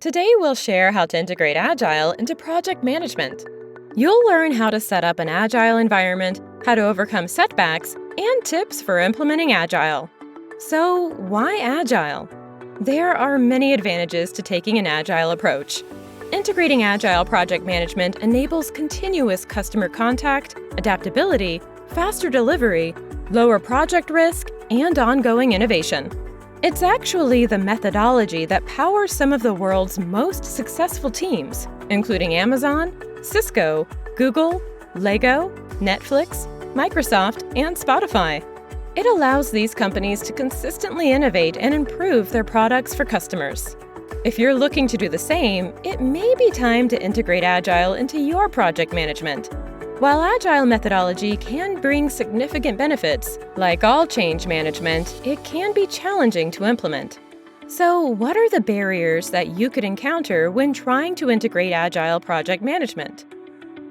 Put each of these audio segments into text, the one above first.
Today we'll share how to integrate Agile into project management. You'll learn how to set up an Agile environment, how to overcome setbacks, and tips for implementing Agile. So, why Agile? There are many advantages to taking an Agile approach. Integrating Agile project management enables continuous customer contact, adaptability, faster delivery, lower project risk, and ongoing innovation. It's actually the methodology that powers some of the world's most successful teams, including Amazon, Cisco, Google, Lego, Netflix, Microsoft, and Spotify. It allows these companies to consistently innovate and improve their products for customers. If you're looking to do the same, it may be time to integrate Agile into your project management. While Agile methodology can bring significant benefits, like all change management, it can be challenging to implement. So, what are the barriers that you could encounter when trying to integrate Agile project management?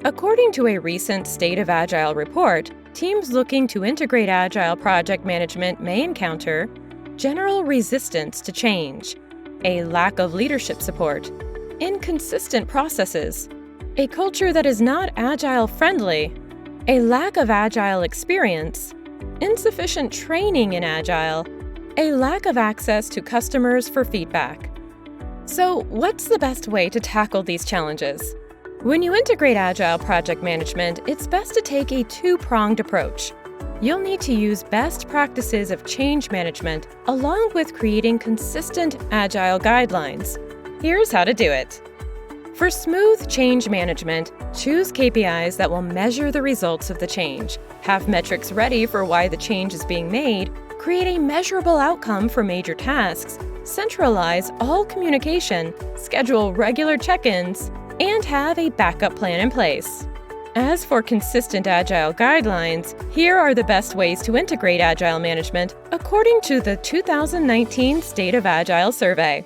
According to a recent State of Agile report, teams looking to integrate Agile project management may encounter general resistance to change, a lack of leadership support, inconsistent processes, a culture that is not Agile-friendly, a lack of Agile experience, insufficient training in Agile, a lack of access to customers for feedback. So, what's the best way to tackle these challenges? When you integrate Agile project management, it's best to take a two-pronged approach. You'll need to use best practices of change management along with creating consistent Agile guidelines. Here's how to do it. For smooth change management, choose KPIs that will measure the results of the change, have metrics ready for why the change is being made, create a measurable outcome for major tasks, centralize all communication, schedule regular check-ins, and have a backup plan in place. As for consistent Agile guidelines, here are the best ways to integrate Agile management according to the 2019 State of Agile survey.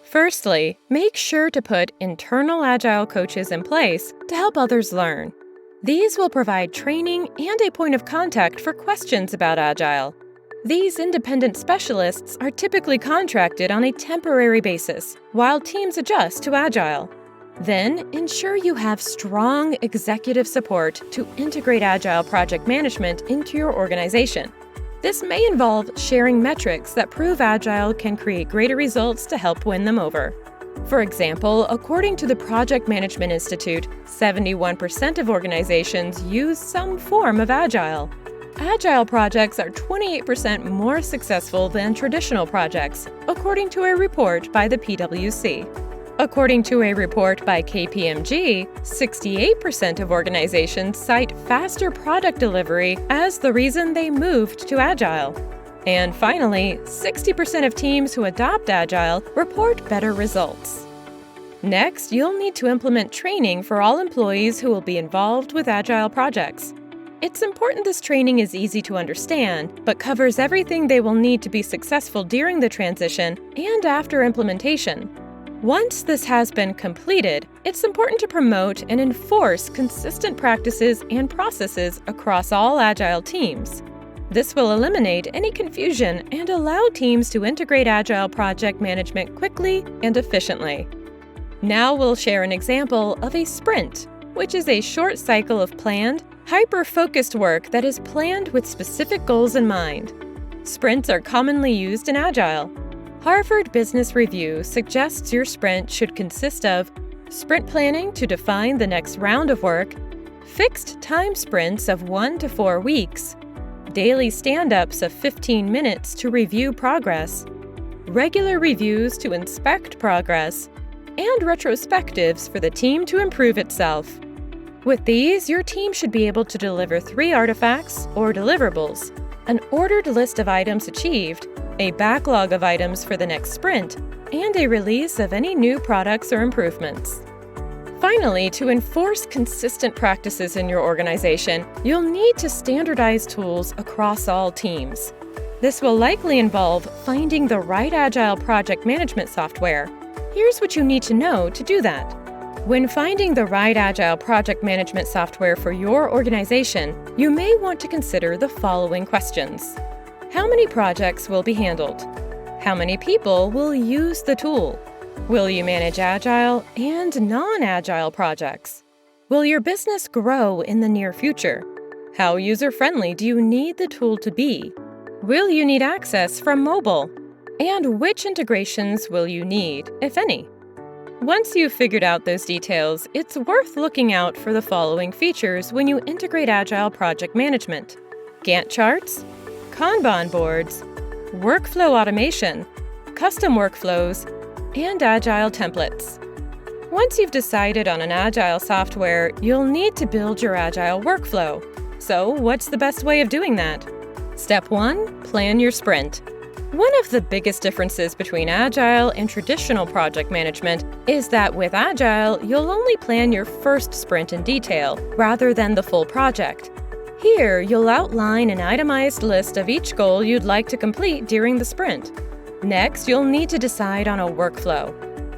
Firstly, make sure to put internal Agile coaches in place to help others learn. These will provide training and a point of contact for questions about Agile. These independent specialists are typically contracted on a temporary basis while teams adjust to Agile. Then, ensure you have strong executive support to integrate Agile project management into your organization. This may involve sharing metrics that prove Agile can create greater results to help win them over. For example, according to the Project Management Institute, 71% of organizations use some form of Agile. Agile projects are 28% more successful than traditional projects, according to a report by the PwC. According to a report by KPMG, 68% of organizations cite faster product delivery as the reason they moved to Agile. And finally, 60% of teams who adopt Agile report better results. Next, you'll need to implement training for all employees who will be involved with Agile projects. It's important this training is easy to understand, but covers everything they will need to be successful during the transition and after implementation. Once this has been completed, it's important to promote and enforce consistent practices and processes across all Agile teams. This will eliminate any confusion and allow teams to integrate Agile project management quickly and efficiently. Now we'll share an example of a sprint, which is a short cycle of planned, hyper-focused work that is planned with specific goals in mind. Sprints are commonly used in Agile. Harvard Business Review suggests your sprint should consist of sprint planning to define the next round of work, fixed time sprints of 1 to 4 weeks, daily stand-ups of 15 minutes to review progress, regular reviews to inspect progress, and retrospectives for the team to improve itself. With these, your team should be able to deliver 3 artifacts or deliverables, an ordered list of items achieved, a backlog of items for the next sprint, and a release of any new products or improvements. Finally, to enforce consistent practices in your organization, you'll need to standardize tools across all teams. This will likely involve finding the right Agile project management software. Here's what you need to know to do that. When finding the right Agile project management software for your organization, you may want to consider the following questions. How many projects will be handled? How many people will use the tool? Will you manage Agile and non-Agile projects? Will your business grow in the near future? How user-friendly do you need the tool to be? Will you need access from mobile? And which integrations will you need, if any? Once you've figured out those details, it's worth looking out for the following features when you integrate Agile project management: Gantt charts, Kanban boards, workflow automation, custom workflows, and Agile templates. Once you've decided on an Agile software, you'll need to build your Agile workflow. So, what's the best way of doing that? Step 1. Plan your sprint. One of the biggest differences between Agile and traditional project management is that with Agile, you'll only plan your first sprint in detail, rather than the full project. Here, you'll outline an itemized list of each goal you'd like to complete during the sprint. Next, you'll need to decide on a workflow.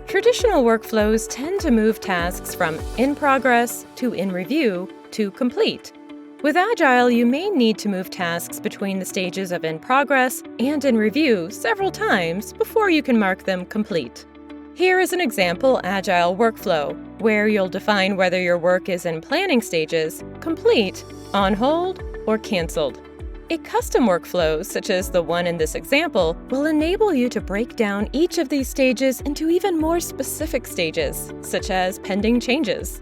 Traditional workflows tend to move tasks from in progress to in review to complete. With Agile, you may need to move tasks between the stages of in progress and in review several times before you can mark them complete. Here is an example Agile workflow, where you'll define whether your work is in planning stages, complete, on hold, or canceled. A custom workflow, such as the one in this example, will enable you to break down each of these stages into even more specific stages, such as pending changes.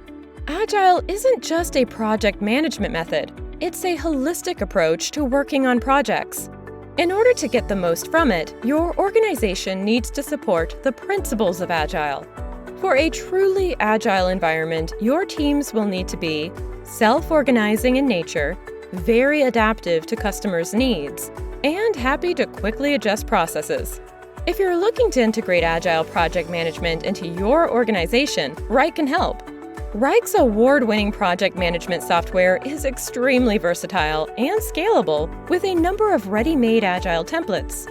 Agile isn't just a project management method, it's a holistic approach to working on projects. In order to get the most from it, your organization needs to support the principles of Agile. For a truly Agile environment, your teams will need to be self-organizing in nature, very adaptive to customers' needs, and happy to quickly adjust processes. If you're looking to integrate Agile project management into your organization, Wrike can help. Wrike's award-winning project management software is extremely versatile and scalable with a number of ready-made Agile templates.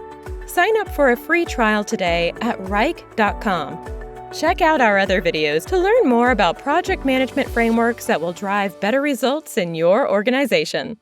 Sign up for a free trial today at Wrike.com. Check out our other videos to learn more about project management frameworks that will drive better results in your organization.